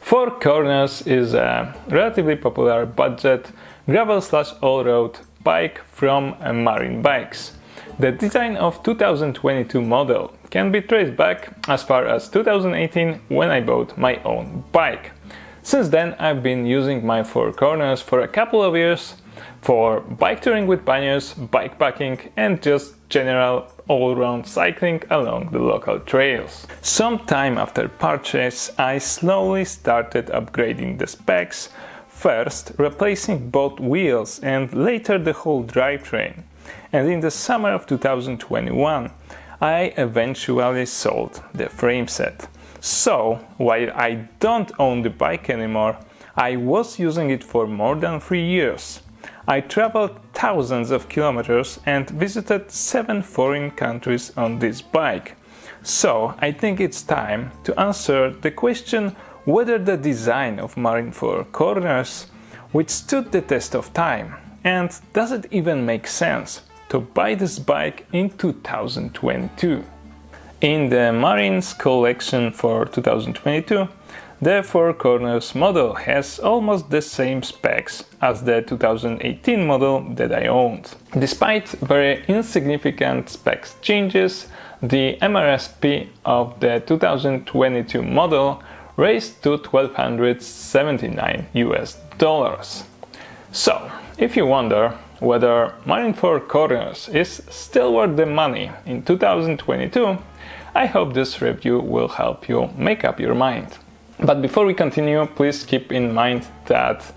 Four Corners is a relatively popular budget gravel/all-road bike from Marin Bikes. The design of 2022 model can be traced back as far as 2018 when I bought my own bike. Since then I've been using my Four Corners for a couple of years for bike touring with panniers, bikepacking and just general all-round cycling along the local trails. Some time after purchase I slowly started upgrading the specs, first replacing both wheels and later the whole drivetrain. And in the summer of 2021 I eventually sold the frame set. So while I don't own the bike anymore, I was using it for more than 3 years. I traveled thousands of kilometers and visited 7 foreign countries on this bike. So I think it's time to answer the question whether the design of Marin Four Corners withstood the test of time, and does it even make sense to buy this bike in 2022. In the Marin's collection for 2022, the Four Corners model has almost the same specs as the 2018 model that I owned. Despite very insignificant specs changes, the MRSP of the 2022 model raised to $1,279. So, if you wonder whether Marin Four Corners is still worth the money in 2022, I hope this review will help you make up your mind. But before we continue, please keep in mind that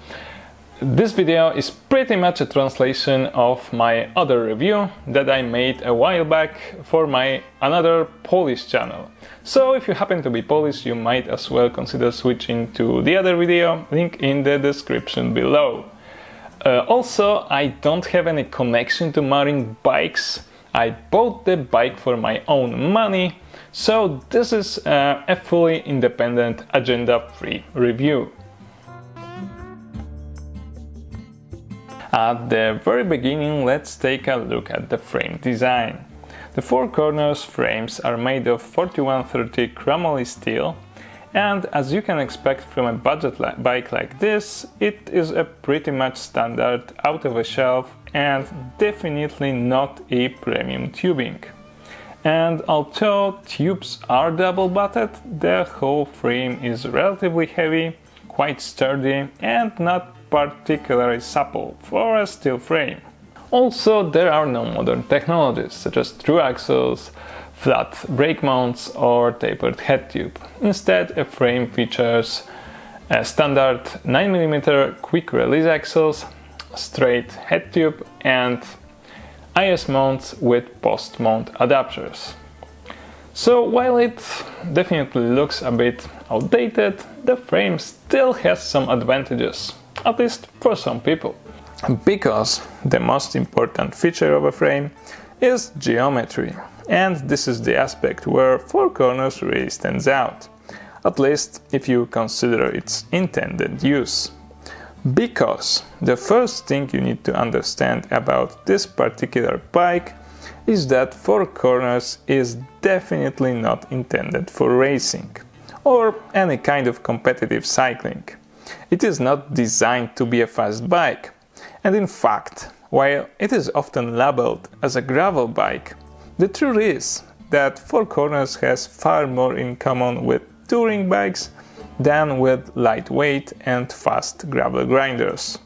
this video is pretty much a translation of my other review that I made a while back for my another Polish channel. So if you happen to be Polish, you might as well consider switching to the other video, link in the description below. Also, I don't have any connection to Marin Bikes. I bought the bike for my own money, so this is a fully independent, agenda-free review. At the very beginning, let's take a look at the frame design. The Four Corners frames are made of 4130 Cro-Mo steel, and as you can expect from a budget bike like this, it is a pretty much standard out of a shelf and definitely not a premium tubing. And although tubes are double-butted, the whole frame is relatively heavy, quite sturdy and not particularly supple for a steel frame. Also, there are no modern technologies such as true axles, flat brake mounts or tapered head tube. Instead, a frame features a standard 9mm quick release axles, straight head tube and IS mounts with post-mount adapters. So while it definitely looks a bit outdated, the frame still has some advantages, at least for some people. Because the most important feature of a frame is geometry, and this is the aspect where Four Corners really stands out, at least if you consider its intended use. Because the first thing you need to understand about this particular bike is that Four Corners is definitely not intended for racing or any kind of competitive cycling. It is not designed to be a fast bike, and in fact, while it is often labeled as a gravel bike, the truth is that Four Corners has far more in common with touring bikes than with lightweight and fast gravel grinders.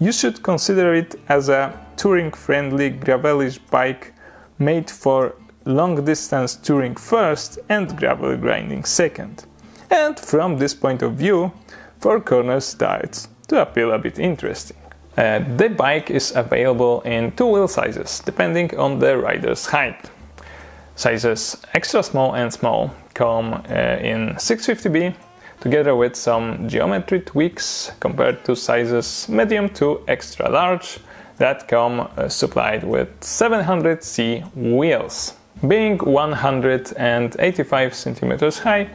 You should consider it as a touring-friendly gravelish bike made for long-distance touring first and gravel grinding second. And from this point of view, Four Corners starts to appeal a bit interesting. The bike is available in 2 wheel sizes, depending on the rider's height. Sizes extra small and small come in 650B, together with some geometry tweaks compared to sizes medium to extra large that come supplied with 700C wheels. Being 185 cm high,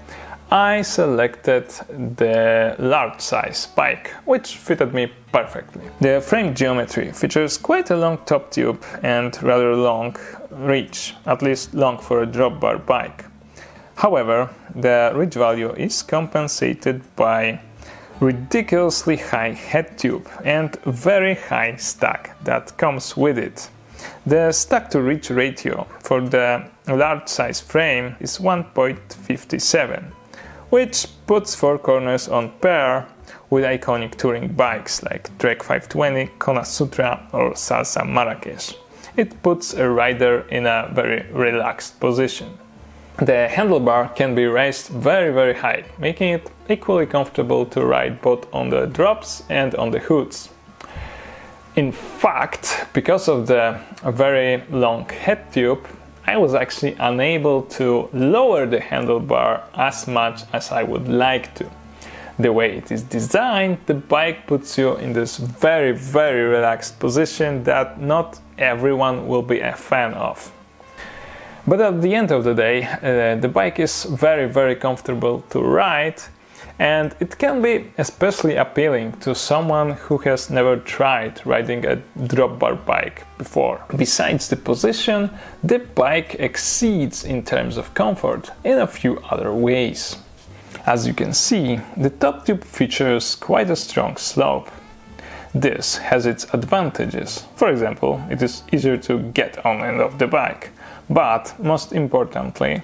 I selected the large size bike, which fitted me perfectly. The frame geometry features quite a long top tube and rather long reach, at least long for a drop bar bike. However, the reach value is compensated by ridiculously high head tube and very high stack that comes with it. The stack to reach ratio for the large size frame is 1.57, which puts Four Corners on par with iconic touring bikes like Trek 520, Kona Sutra or Salsa Marrakesh. It puts a rider in a very relaxed position. The handlebar can be raised very high, making it equally comfortable to ride both on the drops and on the hoods. In fact, because of the very long head tube, I was actually unable to lower the handlebar as much as I would like to. The way it is designed, the bike puts you in this very relaxed position that not everyone will be a fan of. But at the end of the day, the bike is very comfortable to ride, and it can be especially appealing to someone who has never tried riding a drop bar bike before. Besides the position, the bike exceeds in terms of comfort in a few other ways. As you can see, the top tube features quite a strong slope. This has its advantages. For example, it is easier to get on and off the bike. But, most importantly,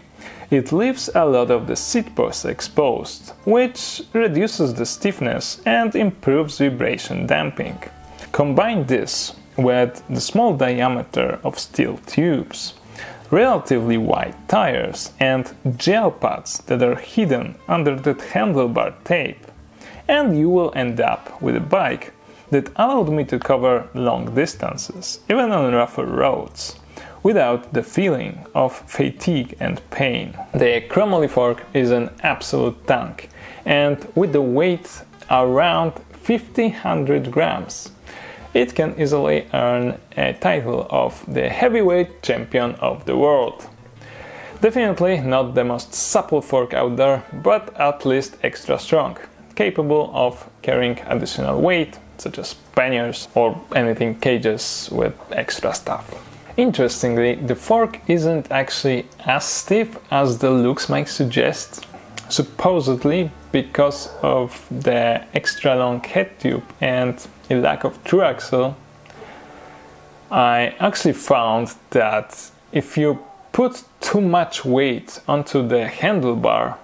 it leaves a lot of the seat posts exposed, which reduces the stiffness and improves vibration damping. Combine this with the small diameter of steel tubes, relatively wide tires and gel pads that are hidden under that handlebar tape, and you will end up with a bike that allowed me to cover long distances, even on rougher roads, without the feeling of fatigue and pain. The Cro-Mo fork is an absolute tank, and with the weight around 1,500 grams, it can easily earn a title of the heavyweight champion of the world. Definitely not the most supple fork out there, but at least extra strong, capable of carrying additional weight, such as panniers or anything cages with extra stuff. Interestingly, the fork isn't actually as stiff as the looks might suggest, supposedly because of the extra long head tube and a lack of true axle. I actually found that if you put too much weight onto the handlebar,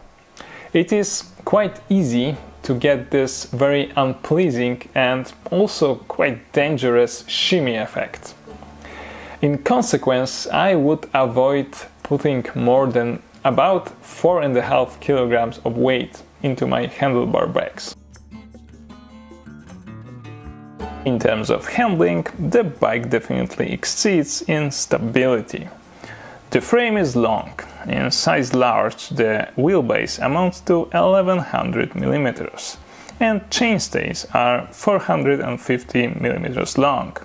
it is quite easy to get this very unpleasing and also quite dangerous shimmy effect. In consequence, I would avoid putting more than about 4.5 kilograms of weight into my handlebar bikes. In terms of handling, the bike definitely exceeds in stability. The frame is long. In size large, the wheelbase amounts to 1100 mm, and chainstays are 450 mm long,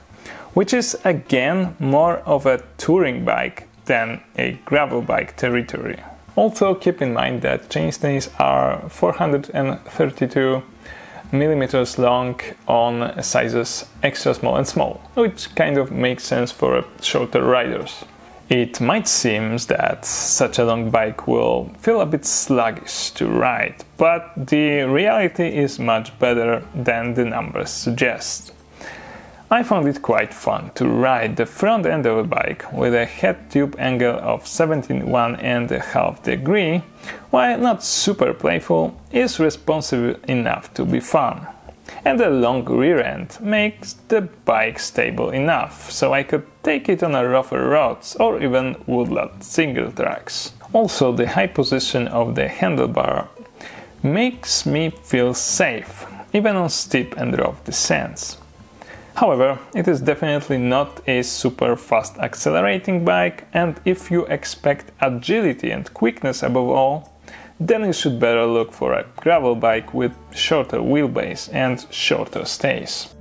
which is again more of a touring bike than a gravel bike territory. Also keep in mind that chainstays are 432 mm long on sizes extra small and small, which kind of makes sense for shorter riders. It might seem that such a long bike will feel a bit sluggish to ride, but the reality is much better than the numbers suggest. I found it quite fun to ride the front end of a bike with a head tube angle of 71.5 degrees, while not super playful, is responsive enough to be fun. And the long rear end makes the bike stable enough, so I could take it on a rougher roads or even woodland single tracks. Also, the high position of the handlebar makes me feel safe, even on steep and rough descents. However, it is definitely not a super fast accelerating bike, and if you expect agility and quickness above all, then you should better look for a gravel bike with shorter wheelbase and shorter stays.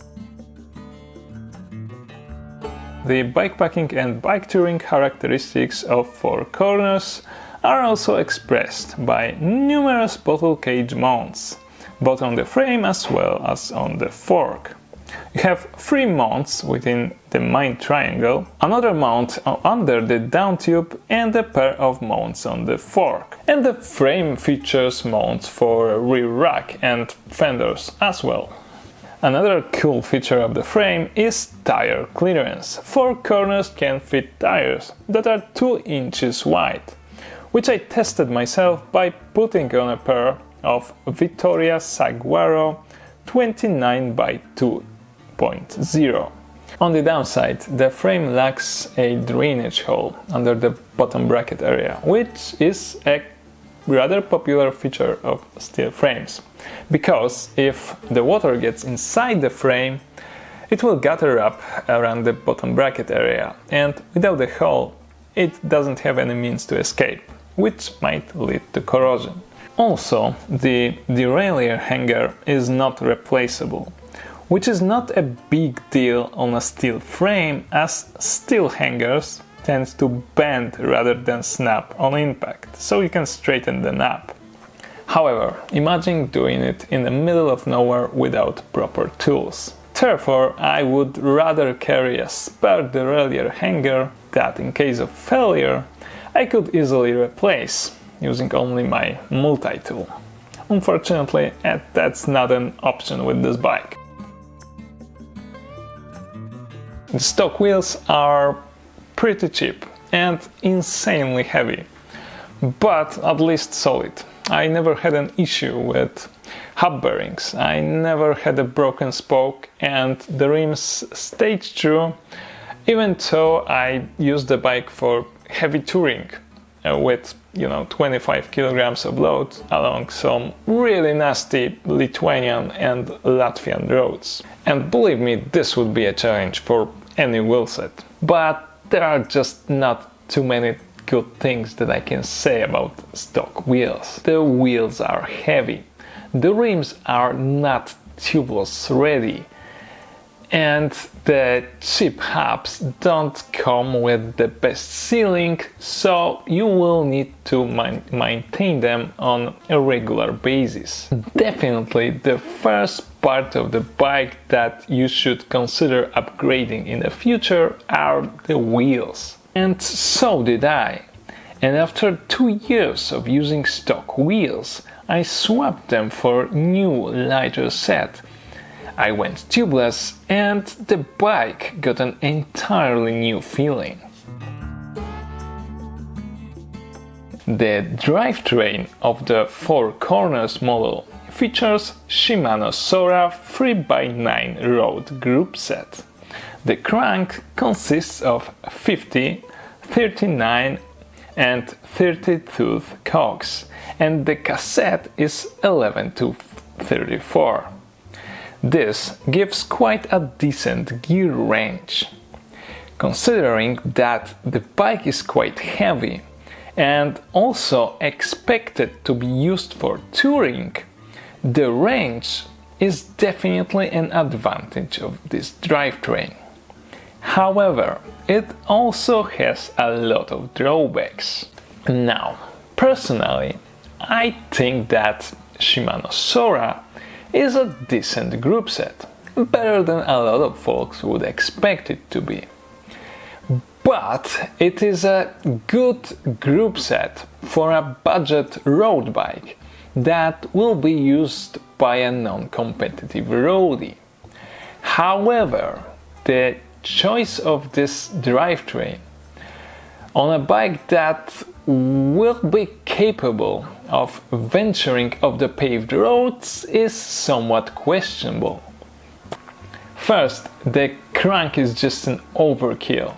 The bikepacking and bike touring characteristics of Four Corners are also expressed by numerous bottle cage mounts, both on the frame as well as on the fork. You have 3 mounts within the main triangle, another mount under the down tube and a pair of mounts on the fork. And the frame features mounts for rear rack and fenders as well. Another cool feature of the frame is tire clearance. 4 corners can fit tires that are 2 inches wide, which I tested myself by putting on a pair of Vittoria Saguaro 29 by 2.0. On the downside, the frame lacks a drainage hole under the bottom bracket area, which is a rather popular feature of steel frames, because if the water gets inside the frame, it will gather up around the bottom bracket area, and without the hole, it doesn't have any means to escape, which might lead to corrosion. Also, the derailleur hanger is not replaceable, which is not a big deal on a steel frame, as steel hangers tend to bend rather than snap on impact, so you can straighten them up. However, imagine doing it in the middle of nowhere without proper tools. Therefore, I would rather carry a spare derailleur hanger that, in case of failure, I could easily replace using only my multi-tool. Unfortunately, that's not an option with this bike. The stock wheels are pretty cheap and insanely heavy, but at least solid. I never had an issue with hub bearings, I never had a broken spoke, and the rims stayed true even though I used the bike for heavy touring with 25 kilograms of load along some really nasty Lithuanian and Latvian roads. And believe me, this would be a challenge for any wheelset. But there are just not too many good things that I can say about stock wheels. The wheels are heavy, the rims are not tubeless ready, and the cheap hubs don't come with the best sealing, so you will need to maintain them on a regular basis. Definitely the first part of the bike that you should consider upgrading in the future are the wheels. And so did I. And after 2 years of using stock wheels, I swapped them for new lighter set. I went tubeless and the bike got an entirely new feeling. The drivetrain of the Four Corners model features Shimano Sora 3x9 road group set. The crank consists of 50, 39 and 30 tooth cogs, and the cassette is 11 to 34. This gives quite a decent gear range. Considering that the bike is quite heavy and also expected to be used for touring, the range is definitely an advantage of this drivetrain. However, it also has a lot of drawbacks. Now, personally, I think that Shimano Sora is a decent group set, better than a lot of folks would expect it to be. But it is a good group set for a budget road bike that will be used by a non-competitive roadie. However, the choice of this drivetrain on a bike that will be capable of venturing off the paved roads is somewhat questionable. First, the crank is just an overkill.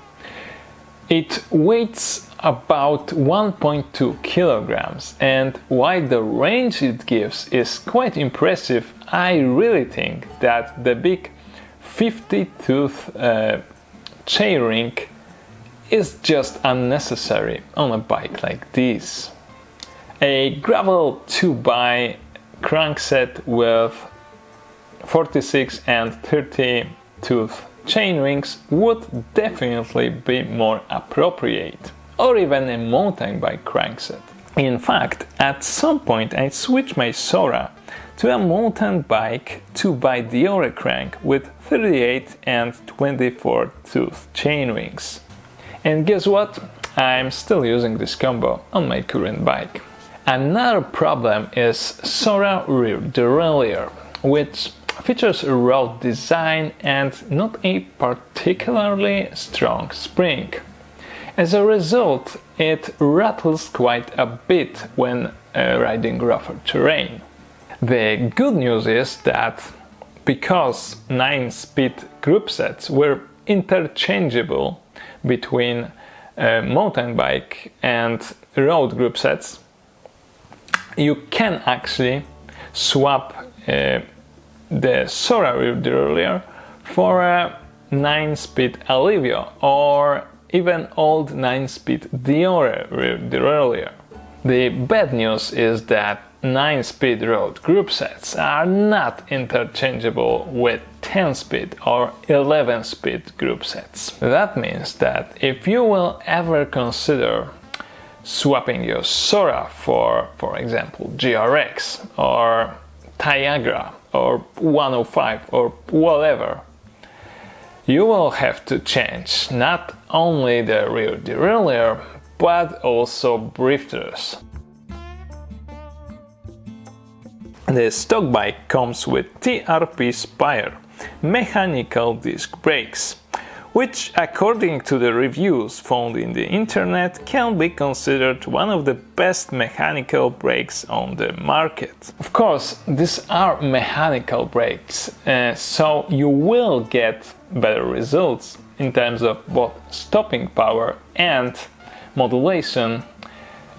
It weighs about 1.2 kilograms, and while the range it gives is quite impressive, I really think that the big 50-tooth chainring is just unnecessary on a bike like this. A gravel 2x crankset with 46 and 30 tooth chainrings would definitely be more appropriate, or even a mountain bike crankset. In fact, at some point I switched my Sora to a mountain bike 2x crank with 38 and 24 tooth chainrings. And guess what? I'm still using this combo on my current bike. Another problem is Sora rear derailleur, which features a road design and not a particularly strong spring. As a result, it rattles quite a bit when riding rougher terrain. The good news is that because 9-speed groupsets were interchangeable between mountain bike and road groupsets, you can actually swap the Sora rear derailleur for a 9-speed Alivio or even old 9-speed Diore rear derailleur. The bad news is that 9-speed road groupsets are not interchangeable with 10-speed or 11-speed groupsets. That means that if you will ever consider swapping your Sora for example, GRX or Tiagra or 105 or whatever, you will have to change not only the rear derailleur but also drifters. The stock bike comes with TRP Spyre mechanical disc brakes, which according to the reviews found in the internet can be considered one of the best mechanical brakes on the market. Of course, these are mechanical brakes, so you will get better results in terms of both stopping power and modulation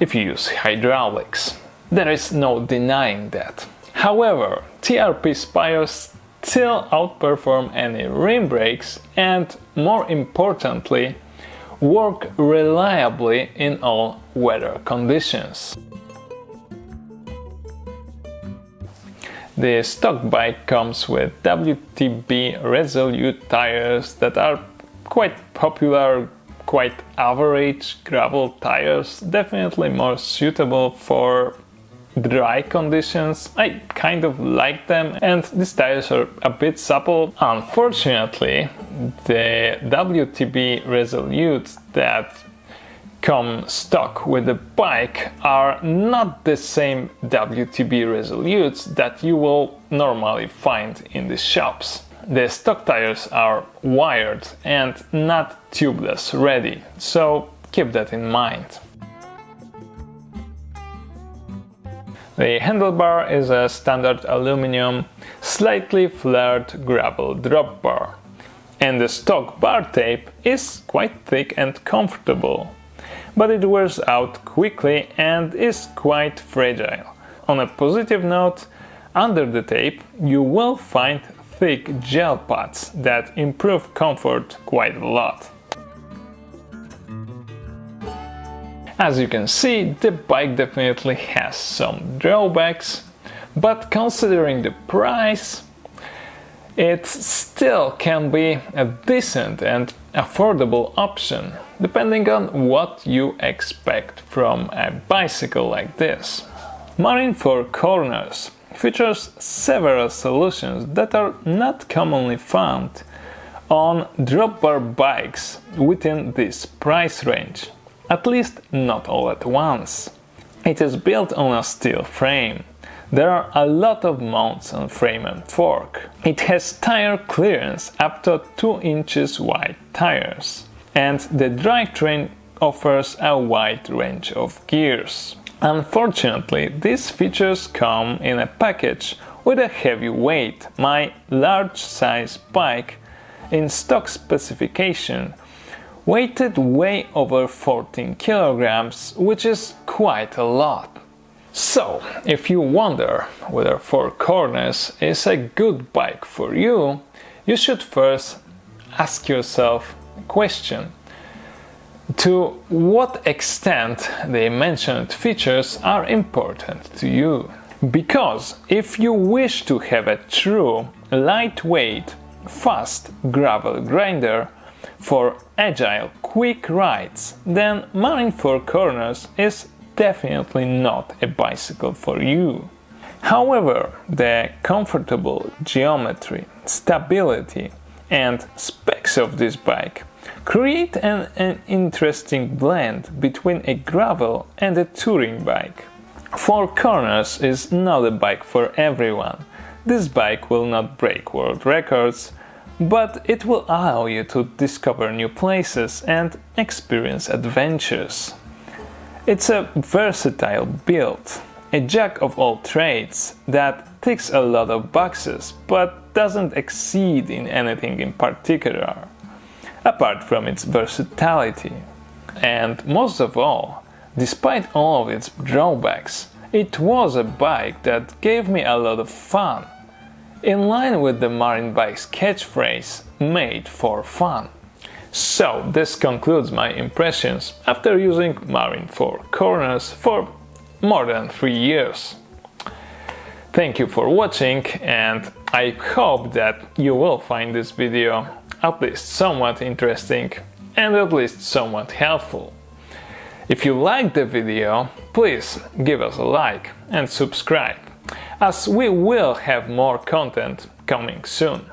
if you use hydraulics. There is no denying that. However, TRP Spyre still outperform any rim brakes and, more importantly, work reliably in all weather conditions. The stock bike comes with WTB Resolute tires that are quite popular, quite average gravel tires, definitely more suitable for dry conditions. I kind of like them, and these tires are a bit supple. Unfortunately, the WTB Resolutes that come stock with the bike are not the same WTB Resolutes that you will normally find in the shops. The stock tires are wired and not tubeless ready, so keep that in mind. The handlebar is a standard aluminum, slightly flared gravel drop bar, and the stock bar tape is quite thick and comfortable, but it wears out quickly and is quite fragile. On a positive note, under the tape you will find thick gel pads that improve comfort quite a lot. As you can see, the bike definitely has some drawbacks, but considering the price, it still can be a decent and affordable option, depending on what you expect from a bicycle like this. Marin Four Corners features several solutions that are not commonly found on drop bar bikes within this price range. At least not all at once. It is built on a steel frame. There are a lot of mounts on frame and fork. It has tire clearance up to 2 inches wide tires, and the drivetrain offers a wide range of gears. Unfortunately, these features come in a package with a heavy weight. My large size bike in stock specification weighted way over 14 kilograms, which is quite a lot. So, if you wonder whether Four Corners is a good bike for you, you should first ask yourself a question: to what extent the mentioned features are important to you? Because if you wish to have a true lightweight, fast gravel grinder for agile, quick rides, then Marin Four Corners is definitely not a bicycle for you. However, the comfortable geometry, stability, and specs of this bike create an interesting blend between a gravel and a touring bike. Four Corners is not a bike for everyone. This bike will not break world records, but it will allow you to discover new places and experience adventures. It's a versatile build, a jack of all trades that ticks a lot of boxes but doesn't exceed in anything in particular, apart from its versatility. And most of all, despite all of its drawbacks, it was a bike that gave me a lot of fun, in line with the Marin bike's catchphrase, made for fun. So this concludes my impressions after using Marin Four Corners for more than 3 years. Thank you for watching, and I hope that you will find this video at least somewhat interesting and at least somewhat helpful. If you liked the video, please give us a like and subscribe, as we will have more content coming soon.